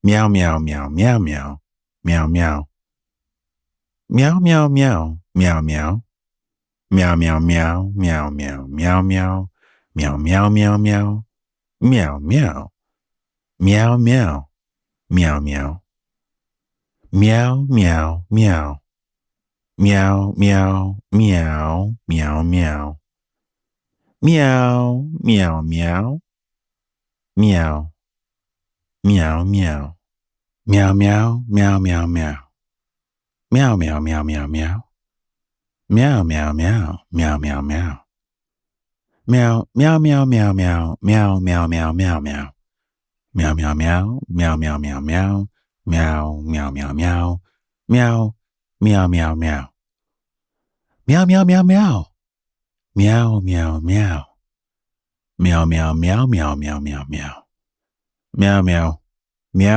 Meow meow meow meow meow. Meow meow. Meow meow meow. Meow meow. Meow meow meow. Meow meow. Meow meow. Meow meow meow meow. Meow meow. Meow meow. Meow meow. Meow meow meow. Meow meow meow meow meow. Meow meow meow. Meow. Meow meow. Meow meow meow meow meow. Meow meow meow meow meow. Meow meow meow meow meow meow. Meow meow meow meow meow meow meow meow meow meow. Meow meow meow meow meow meow meow. Meow meow meow meow. Meow meow meow meow. Meow meow meow meow. Meow meow meow. Meow meow meow meow meow meow meow. Meow meow. Meow